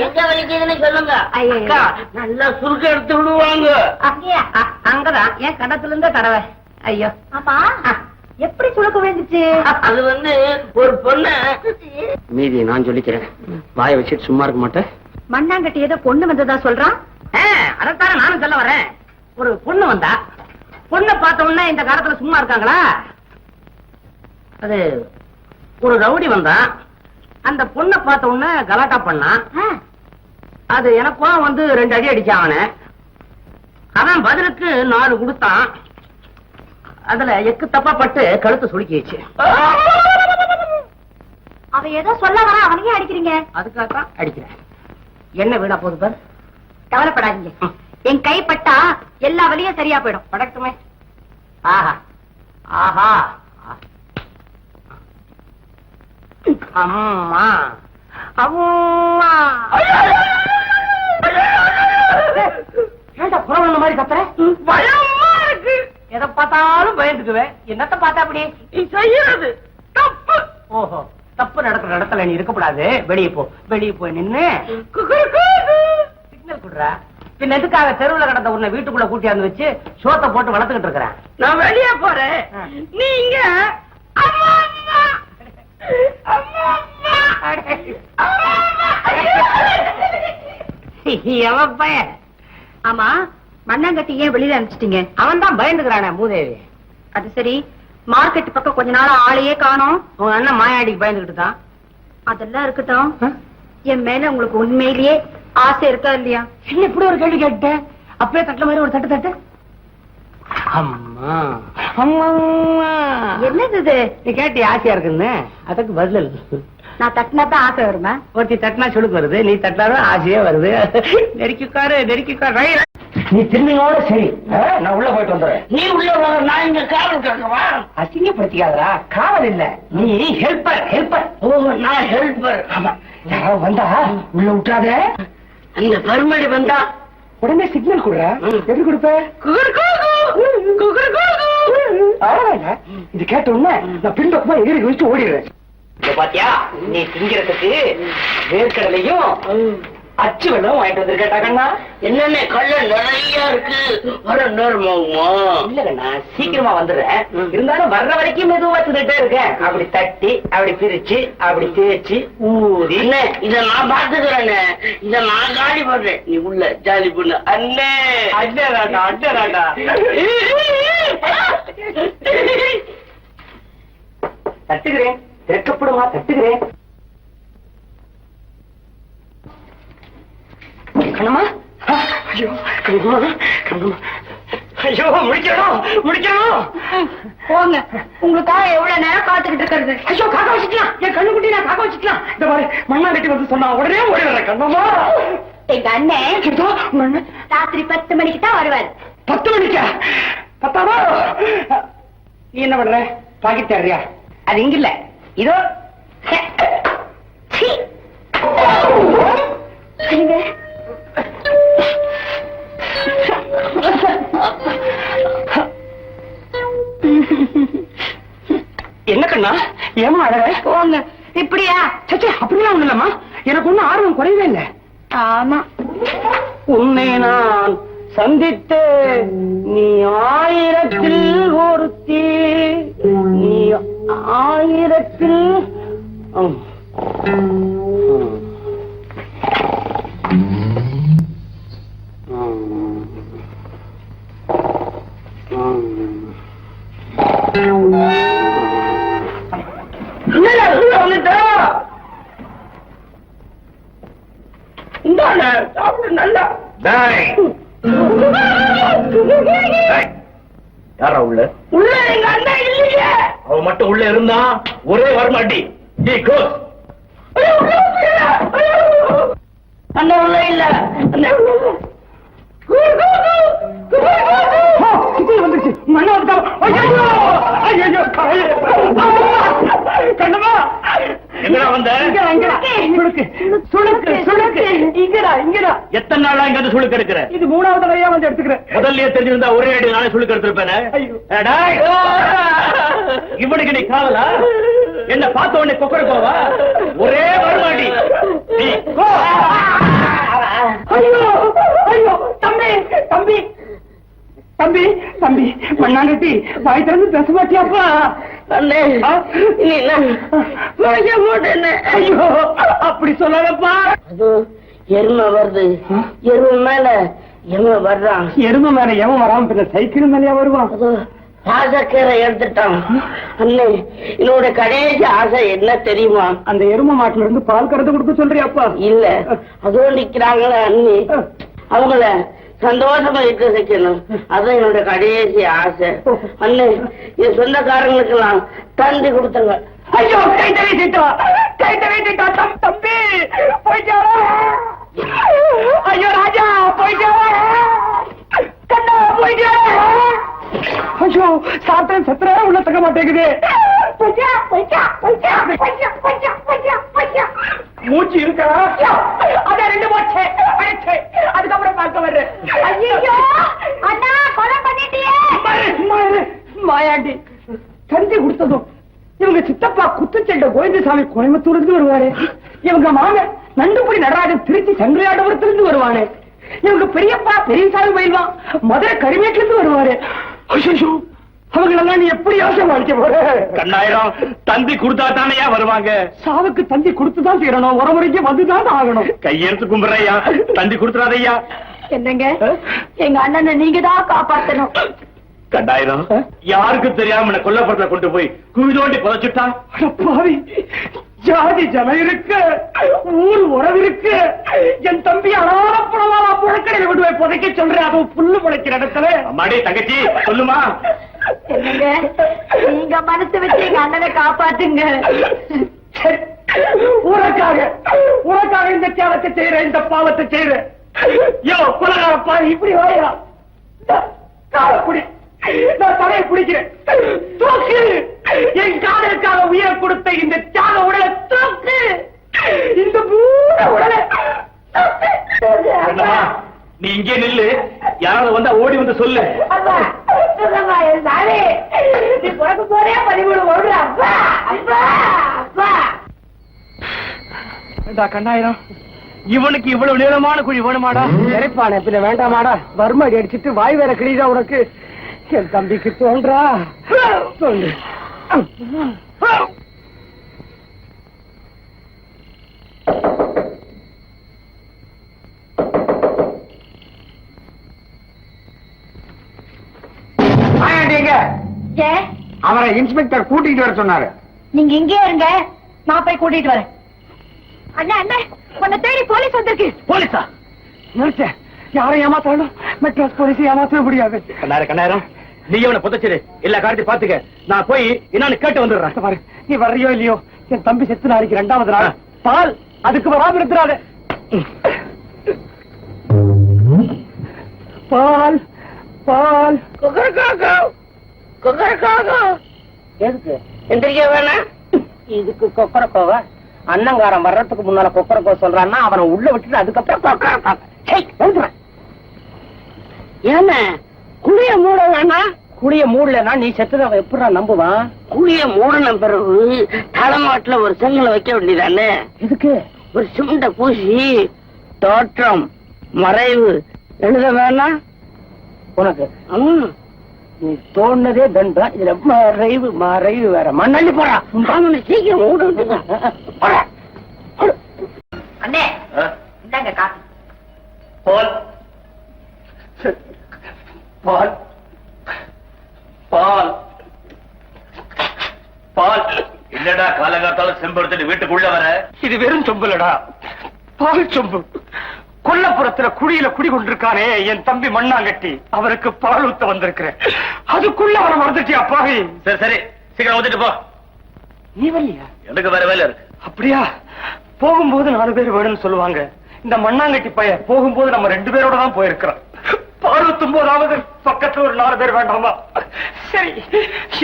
எங்க வலிக்குதுன்னு சொல்லுங்க. நல்லா சுருக்க எடுத்து விடுவாங்க. அங்கதான் என் கடத்துல இருந்த கடவை. ஐயோ அப்பா எப்படி சுருக்க விழுந்துச்சு? அது ஒரு பொண்ணு. மீதியை நான் சொல்லிக்கிறேன். வாயை வச்சுட்டு சும்மா இருக்க மாட்டேன். மண்ணாங்கட்டி ஏதோ பொண்ணு வந்ததா சொல்றான். அதைத்தான நானும் சொல்ல வரேன். ஒரு பொண்ணு வந்தா, பொண்ணை பார்த்த உடனே இந்த காலத்துல சும்மா இருக்காங்களா? அது ஒரு ரவுடி வந்தான். அந்த பொண்ணை பார்த்த உடனே கலாட்டா பண்ணான். அது எனக்கும் 2 அடி அடிச்சான். அவனை அவன் பதிலுக்கு 4 கொடுத்தான். அதுல எக்கு தப்பா பட்டு கழுத்து சுளுக்கிடுச்சு. அவ ஏதோ சொல்ல வர, அவனையே அடிக்கிறீங்க. அதுக்காகத்தான் அடிக்கிறேன். என்ன வீணா போகுது பாரு. கவலைப்படாதீங்க, என் கை பட்டா எல்லா வழியும் சரியா போயிடும். படட்டுமே. ஆஹா ஆஹா. அம்மா அம்மா. ஏண்டா புறவண்ண மாதிரி கத்துற? பயமா இருக்கு. எதை பார்த்தாலும் பயந்துக்குவேன். என்னத்த பார்த்தா அப்படி? நீ செய்யறது தப்பு. ஓஹோ, தப்பு நடக்கிற இடத்துல நீ இருக்கக்கூடாது. வெளியே போ. வெளியே போய் நின்னு சிக்னல் குடுற. பின் எதுக்காக தெருவுல கடந்த உன்னை வீட்டுக்குள்ள கூட்டியாந்து வச்சு சோத்தை போட்டு வளர்த்துக்கிட்டு இருக்கிறேன்? நான் வெளியே போறேன். நீங்க எவன் பையன்? ஆமா, மண்ணாங்கட்டி ஏன் வெளியில அனுப்பிச்சிட்டீங்க? அவன் தான் பயந்துக்கிறானே மூதேவி. அது சரி, மார்க்கெட் பக்கம் கொஞ்ச நாள் ஆளையே காணோம். உங்க அண்ணன் மாயாடிக்கு பயந்துகிட்டு தான். அதெல்லாம் இருக்கட்டும், என் மேல உங்களுக்கு உண்மையிலேயே ஆசை இருக்கா இல்லையா? என்ன இப்படி ஒரு கேள்வி கேட்டேன்? அப்பவே தட்டுல மாதிரி ஒரு தட்டு தட்டு. அம்மா அம்மா. என்னது இது? நீ கேட்டி ஆசையா இருக்குன்னு அதுக்கு பதில். நான் தட்டினாதான் ஆசை வருமா? ஒருத்தி தட்டினா சுடுக்கு வருது, நீ தட்டினாலும் ஆசையே வருது. நெருக்கிக்காரு நெருக்கிக்காரு. நீ திரும்பியோட சரி, நான் உள்ள போயிட்டு வந்துடுறேன். நீ உள்ள வர, நான் இங்க காவல் கேட்கவா? அசிங்கப்படுத்திக்காதரா. காவல் இல்ல, நீ ஹெல்ப்பர். ஹெல்ப்பர். ஓ, நான் ஹெல்ப்பர். ஆமா, யாராவது வந்தா உள்ள விட்டாத. அந்த பருமடி வந்தா உடனே சிக்னல் கொடுற. எப்படி கொடுப்ப? இது கேட்ட உடனே நான் பின்பக்கமா எகிரி வச்சு ஓடிடுறேன். பாத்தியா, நீ திங்கிறதுக்கு வேர்க்கடலையும் அச்சு வெள்ளம் வாங்கிட்டு வந்திருக்கா கண்ணா? என்னென்ன கல்ல நிறைய இருக்கு. வர நேரமாகுமா? இல்ல கண்ணா, சீக்கிரமா வந்துடுறேன். இருந்தாலும் வர்ற வரைக்கும் மெதுவா தின்னுட்டே இருக்கேன். அப்படி தட்டி, அப்படி பிரிச்சு, அப்படி தேய்ச்சி ஊதி. இத நான் பாத்துக்கிறேன்னு, இத நான் காலி பண்றேன். நீ உள்ள ஜாலி பண்ணு. அண்ணே அண்ணராடா அண்ணராடா. தட்டுகிறேன், திறக்கப்படுமா? தட்டுகிறேன். கண்ணம்மா, ஐயோ கண்ணம்மா, கண்ணம்மா, ஐயோ முடிக்கணும் முடிக்கணும். போங்க, உங்களுக்காக எவ்வளவு நேரம் காத்துக்கிட்டு இருக்கிறது. ஐயோ காக்க வச்சுக்கலாம், என் கண்ணுக்குட்டி நான் காக்க வச்சுக்கலாம். இந்த மாதிரி மண்ணாங்கட்டி வந்து சொன்னா உடனே ஓடி வரேன். கண்ணம்மா, எங்க அண்ணன் ராத்திரி 10 மணிக்கு தான் வருவாரு. 10 மணிக்கா? 10ஆவா? நீ என்ன பண்ற? பாக்கெட் தேடுறியா? அது இங்க இல்ல, இதோ. என்ன கண்ணா, ஏமா அழக? போங்க. இப்படியா? சச்சே, அப்படிலாம் ஒண்ணு இல்லம்மா. எனக்கு ஒன்னும் ஆர்வம் குறையவே இல்லை. ஆமா, உன்னை நான் சந்தித்த நீ 1000ல் ஒருத்தி. நீ 1000ல் நல்லா யாரா உள்ள? உள்ள எங்க அண்ணா இல்லையே. அவன் மட்டும் உள்ள இருந்தா ஒரே வரமாட்டி. அண்ணா உள்ள இல்ல. வந்துருச்சு. கண்ணமா, எங்கடா வந்த? எத்தனை நாளா இங்க வந்து சுளுக்கு எடுக்கிற? இது 3வது தடவையா வந்து எடுத்துக்கிறேன். முதல்லயே தெரிஞ்சிருந்தா ஒரே அடி நானே சுளுக்கு எடுத்திருப்பேன். இவனுக்கு நீ காவலா? என்ன பார்த்த உடனே கொக்கர போவா? ஒரே வருமாடி. நீ போ. ஐயோ ஐயோ தம்பி தம்பி தம்பி தம்பி மண்ணாங்கட்டி வாய் திறந்து பேச மாட்டியாப்பா? அண்ணே நீ என்ன மறைக்க மாட்டேன்னு. ஐயோ அப்படி சொல்லாதப்பா. அது எருமை வருது, எருமை மேல எவன் வர்றான். எருமை மேல எவன் வராம பின்ன சைக்கிள் மேலயா வருவான்? அது ராசக்கீரை எடுத்துட்டான். அண்ணே என்னோட கடைசி ஆசை என்ன தெரியுமா? அந்த எருமை மாட்டுல இருந்து பால் கறந்து கொடுக்க சொல்றியாப்பா? இல்ல அதோ நிக்கிறாங்களே அண்ணி, அவங்கள சந்தோஷமா இருக்க வைக்கணும். அதான் என்னோட கடைசி ஆசை. அண்ணே என் சொந்தக்காரங்களுக்கு எல்லாம் தந்தி கொடுத்தங்க. ஐயோ கைத்த வீசிட்டா, கைத்த வீசிட்டா. தம்பி போயிட்டா. ஐயோ ராஜா போயிட்டா. கண்ணா போயிட்டா. ஐயோ சாப்பிட்டேன் சத்திர உள்ள தக்க மாட்டேங்குது. மூச்சு இருக்கா? அதான் 2 போச்சு. அதுக்கப்புறம் பார்க்க வர்றேன். ஐயோ அண்ணா கொலை பண்ணிட்டியே. மாயாண்டி தந்தி கொடுத்ததும் இவங்க சித்தப்பா குத்துச்சண்டை கோவிந்தசாமி கோயம்புத்தூர்ல இருந்து வருவாரு. இவங்க மாமன் நண்டுபுரி நடராஜன் திருச்சி சங்கரையாடபுரத்துல இருந்து வருவானு. இவங்க பெரியப்பா பெரியசாமி பயில்வான் மதுரை கரிமேட்ல இருந்து வருவாரு. ஐயோ அவங்களெல்லாம் நீ எப்படி யோசனை போற? கண்ணாயிரம் தந்தி கொடுத்தா தானே வருவாங்க. சாவுக்கு தந்தி கொடுத்துதான் தீரணும், ஒரு முறைக்கு வந்துதான் ஆகணும். கையெழுத்து கும்பிடுறையா, தந்தி கொடுத்துறாதையா. என்னங்க எங்க அண்ணனை நீங்க தான் காப்பாத்தணும். கண்ணாயிரம் யாருக்கு தெரியாம கொல்லப்புறத்துல கொண்டு போய் குவிதோண்டி புதைச்சுட்டா. பாவி ஜாதி ஜனம் இருக்கு, ஊர் உறவு இருக்கு. என் தம்பி அனாதப்புறமா புழக்கடையில கொண்டு போய் புதைக்க சொல்றேன். அதுவும் புல்லு புழைக்கிற இடத்துல. அம்மாடி தங்கச்சி சொல்லுமா. என்னங்க நீங்க மனசு வச்சு எங்க அண்ணனை காப்பாத்துங்க. உனக்காக உனக்காக இந்த தியாகத்தை செய்யறேன், இந்த பாவத்தை செய்யறேன். யோ குலகாரப்பா இப்படி வாயா, காலக்குடி நான் தலையை பிடிக்கிறேன். தூக்கு என் காதலுக்காக உயிரை கொடுத்த இந்த தியாக உடலை தூக்கு, இந்த பூர உடலை என்னம்மா, நீ இங்கே நில்லு. யாராவது வந்தா ஓடி வந்து சொல்லு. நீ பிறகு போறே 13 ஓடுற. அப்பா அப்பா அப்பா கண்ணாயிரம் இவனுக்கு இவ்வளவு நீளமான குழி வேணுமாடா? இறைப்பான பின்ன வேண்டாமாடா? வர்மடி அடிச்சிட்டு வாய் வேற கிழிதா உனக்கு? என் தம்பிக்கு தோன்றா சொல்லு. அவரை இன்ஸ்பெக்டர் கூட்டிட்டு வர சொன்னாரு. நீங்க இங்கே இருங்க, நான் போய் கூட்டிட்டு வரேன். அண்ணா அண்ணா உன்னை தேடி போலீஸ் வந்திருக்கு. போலீஸா? நினைச்சேன் யாரை ஏமாத்தாலும் மெட்ராஸ் போலீஸ் ஏமாத்தவே முடியாது. கண்ணாயிரம் நீ அவனை புதைச்சிரு, எல்லா காரியத்தையும் பாத்துக்க. நான் போய் என்னன்னு கேட்டு வந்துடுறேன். பாரு நீ வர்றியோ இல்லையோ, என் தம்பி செத்து நாளைக்கு 2வது நாள். பால் அதுக்கு வராம இருக்கிறாரு. பால் பால் எதுக்கு எந்திரிக்க வேணாம்? இதுக்கு கொக்கரக்கோவா? அண்ணங்காரன் வர்றதுக்கு முன்னால கொக்கரக்கோ சொல்றான்னா அவனை உள்ள விட்டுட்டு அதுக்கப்புறம் கொக்கரக்கோ. ஏன்னா குழிய மூட வேணாம். குழிய மூடலன்னா நீ செத்துறவன் எப்படா நம்புவான்? குழிய மூடின பிறகு தலைமாட்டுல ஒரு செங்கலை வைக்க வேண்டியதானே? எதுக்கு? ஒரு சிமெண்ட பூசி தோற்றம் மறைவு எழுத வேணாம் உனக்கு? நீ தோணுனதே தண்டம், இதுல மறைவு மறைவு வேற. மண்ணள்ளி போறா. சீக்கிரம் மூடு. அண்ணே இந்தாங்க காசு. பால் பால் பால் பால் என்னடா காலங்காத்தால செம்பருத்திட்டு வீட்டுக்குள்ள வர? இது வெறும் சொம்புலடா, பால் சொம்பு. கொல்லப்புறத்துல குடியில குடிகொண்டிருக்கானே என் தம்பி மண்ணாங்கட்டி, அவருக்கு பால் ஊத்த வந்திருக்கிறேன். அதுக்குள்ள அவரை மறந்துட்டியா பாவி? சரி சரி சீக்கிரம் வந்துட்டு போ. நீ வரலையா? எனக்கு வேற வேலை இருக்கு. அப்படியா? போகும்போது 4 பேர் வேணும்னு சொல்லுவாங்க. இந்த மண்ணாங்கட்டி பைய போகும்போது நம்ம 2 பேரோட தான் போயிருக்கிறோம். பால் ஊத்தும் போதாவது பக்கத்துல ஒரு 4 பேர் வேண்டாமா? சரி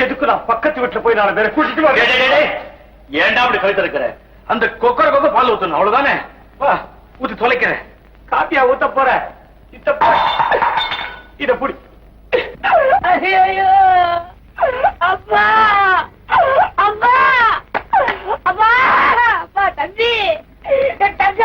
எதுக்கு நான் பக்கத்து வீட்டுல போய் 4 பேரை கூட்டிட்டு வா. ஏன்டா அப்படி கழுத்து இருக்கிற? அந்த கொக்கர பால் ஊத்தணும் அவ்வளவுதானே? வா ஊத்தி தொலைக்கிறேன். காப்பியா ஊத்த போற? இத புடி. ஐயோ அப்பா அப்பா அப்பா அப்பா தம்பி தம்பி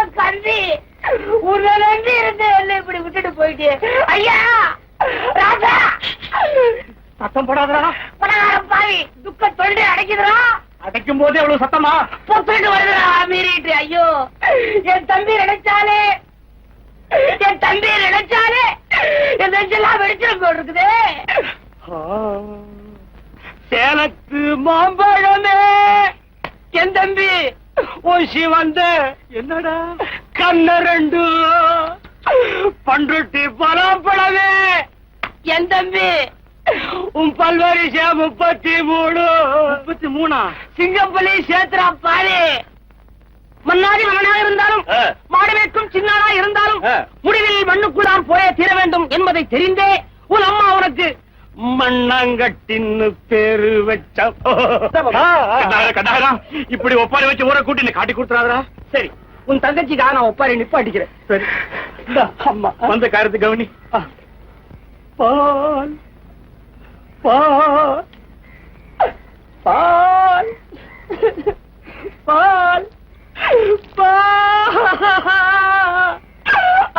போடாதடா. பலகாரம் பாவி துக்க தொண்டை அடைக்குதுடா. அடைக்கும் போதே அவ்வளவு சத்தமா? பொத்துட்டு வருதுடா மீறிட்டு. ஐயோ என் தம்பி நினைச்சாலே என் நெஞ்செல்லாம் வெடிச்சிடும் போல் இருக்குது. சேலத்து மாம்பழமே என் தம்பி ஓசி வந்த என்னடா கண்ண ரெண்டு பண்ருட்டி பலாப்பழமே என் தம்பி உன் பல்வரிசை 33 சிங்கப்பள்ளி சேத்ரா பாரு. மன்னாடி மகனாக இருந்தாலும் மாடு வைக்கும் சின்னாரா இருந்தாலும் முடிவில் மண்ணுக்குள்ளான் போய தீர வேண்டும் என்பதை தெரிந்தே உன் அம்மா உனக்கு மண்ணாங்கட்டின்னு பேரு வச்ச. இப்படி ஒப்பாரி வச்சு ஊரை கூட்டி காட்டி கொடுத்துறாதா? சரி, உன் தங்கச்சிக்காக நான் ஒப்பாரி நிப்பாட்டிக்கிறேன். சரி, அம்மா வந்த காரத்து கவனி. பால் பால் பால் பால்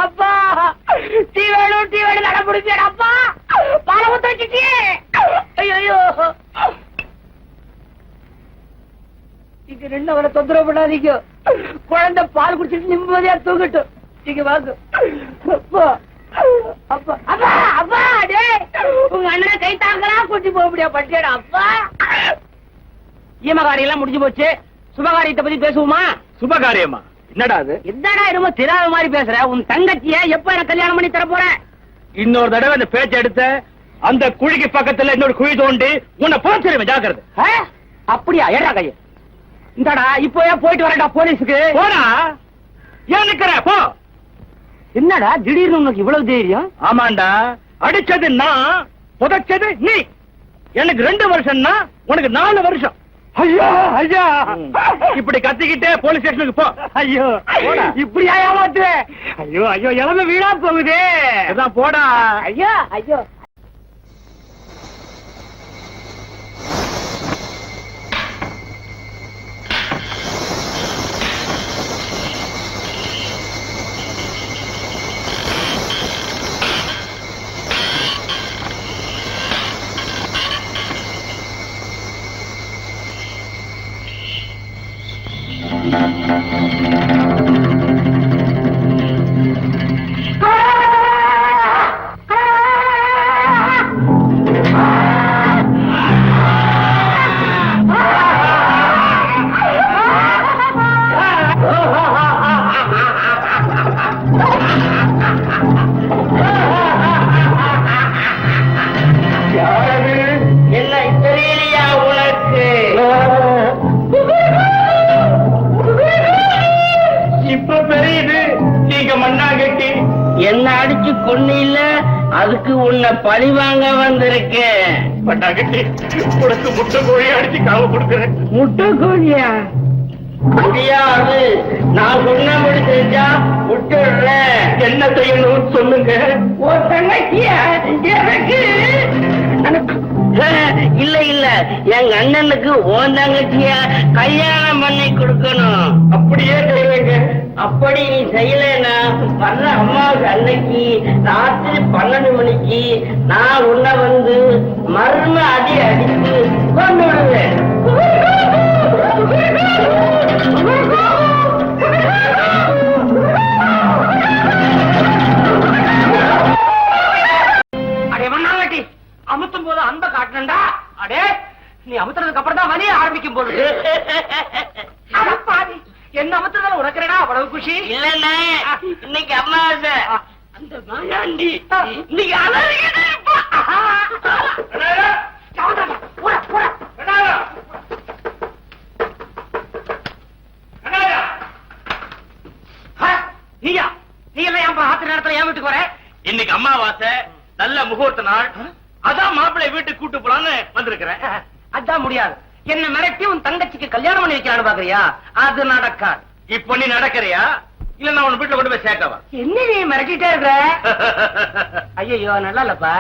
அப்பா டீ வேணும் நட முடிச்சேன். அப்பா பால ஊத்த வச்சுட்டே. ஐயோ இங்க ரெண்டு அவரை தொந்தரவு பண்ணாதீங்க. குழந்தை பால் குடிச்சிட்டு நிம்மதியா தூங்கட்டும். நீங்க வாங்க. அப்பா அப்பா அப்பா அப்பா டேய் உங்க அண்ணனை கை தாங்களா கூட்டி போக முடியா பட்டியடா. அப்பா ஈமகாரி எல்லாம் முடிஞ்சு போச்சு. சுபகாரியத்தை பத்தி பேசுவோமா? சுபகாரியமா? என்னடா அது? என்னடா என்னமோ தெரியாத மாதிரி பேசுற. உன் தங்கச்சிய எப்ப எனக்கு கல்யாணம் பண்ணி தர போற? இன்னொரு தடவை அந்த பேச்சை எடுத்த அந்த குழிக்கு பக்கத்துல இன்னொரு குழி தோண்டி உன்னை போச்சிருவேன். ஜாக்கிரதை. அப்படியா? ஏடா கைய இந்தாடா. இப்போ போயிட்டு வரடா போலீஸுக்கு. போடா. ஏன் நிக்கிற? போ. என்னடா திடீர்னு உனக்கு இவ்வளவு தைரியம்? ஆமாண்டா, அடிச்சது நான், புதைச்சது நீ. எனக்கு 2 வருஷம்னா உனக்கு 4 வருஷம். ஐயா ஐயா இப்படி கத்திக்கிட்டே போலீஸ் ஸ்டேஷனுக்கு போ. ஐயோ இப்படி ஏமாத்து. ஐயோ ஐயோ இளம வீணா போகுதே. அதான் போடா. ஐயா ஐயோ என்ன அடிச்சு கொன்னில்ல, அதுக்கு உன்னை பழி வாங்க வந்திருக்கேன். உனக்கு முட்டை கோழி அடிச்சு காவ கொடுக்கிறேன். முட்டை கோழியா? முடியாது. நான் சொன்னபடி செஞ்சா விட்டுடுறேன். என்ன செய்யணும் சொல்லுங்க. ஓ தங்கச்சியா? எனக்கு இல்ல இல்ல, எங்க அண்ணனுக்கு உன் தங்கச்சிய கல்யாணம் பண்ணி கொடுக்கணும். அப்படியே செய்வேங்க. அப்படி நீ செய்யலன்னா வர்ற அம்மாவுக்கு அன்னைக்கு ராத்திரி 12 மணிக்கு நான் உன்னை வந்து மர்ம அடி அடித்து கொண்டு விடுவேன். அடே மண்ணாங்கட்டி, அமுத்தும் போது அன்ப காட்டணும்டா. அடே நீ அமுத்துறதுக்கு அப்புறம் தான் வலிய ஆரம்பிக்கும் போது. பாதி என்ன அமுத்துறதுல உனக்குறடா அவ்வளவு குஷி இல்லண்ணே, இன்னைக்கு அம்மாவாசை. அந்த மாயாண்டி இன்னைக்கு அலறிக்கிட்டே இருப்பா. நீயா? நீ எல்லாம் ஏன் ஆத்திர நேரத்துல ஏன் வீட்டுக்கு வர? இன்னைக்கு அமாவாசை, நல்ல முகூர்த்த நாள். அதான் மாப்பிள்ளை வீட்டுக்கு கூட்டு போலான்னு வந்திருக்கிறேன். அதான் முடியாது. என்ன மிரட்டி உன் தங்கச்சிக்கு கல்யாணம் பண்ணி வைக்கலான்னு பாக்குறியா? அது நடக்காது. இப்ப நீ நடக்கிறியா இல்ல நான் உன் வீட்டுல கொண்டு போய் சேர்க்கவா? என்ன நீ மிரட்டிட்டே இருக்கிற? ஐயோ நல்லா இல்லப்பா.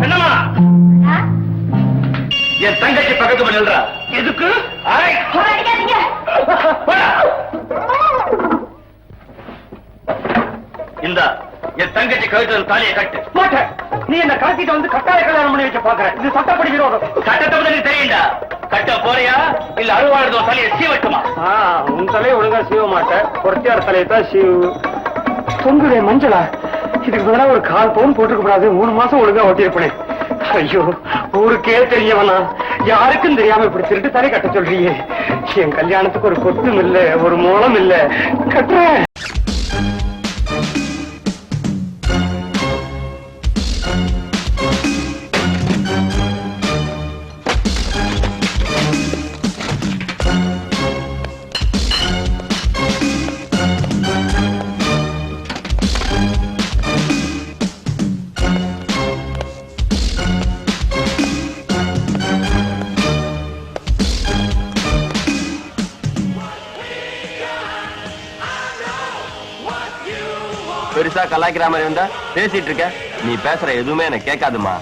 என்னம்மா என் தங்கச்சி பக்கத்து நில்றா. எதுக்கு? இந்த என் தங்கச்சி கழுத்துல தாலியை கட்டு. மாட்டேன். நீ என்ன கட்டிட்டு வந்து கட்டாய கல்யாணம் பண்ணி வச்சு பாக்குற. இது சட்டப்படி விரோதம். சட்டத்தை பத்தி தெரியுண்டா. கட்ட போறியா இல்ல அழுவாடுதோ தலையை சீவட்டுமா? உன் தலையை ஒழுங்கா சீவ மாட்டேன். பொறுத்தியார் தலையை தான் சீவு. தொங்குதே மஞ்சளா, இதுக்கு பதிலா ஒரு 1/4 பவுன் போட்டுக்க கூடாது. 3 மாசம் ஒழுங்கா ஓட்டியிருப்பேன். ஐயோ, ஊருக்கே தெரியவனா, யாருக்கும் தெரியாம இப்படி திருட்டு தலை கட்ட சொல்றீங்க. என் கல்யாணத்துக்கு ஒரு கொத்தும் இல்ல, ஒரு மூலம் இல்ல. கட்டுறேன். பெருசா கலாய்க்கிற மாதிரி இருந்தா பேசிட்டு இருக்க. நீ பேசுற எதுவுமே எனக்கு கேட்காதுமா.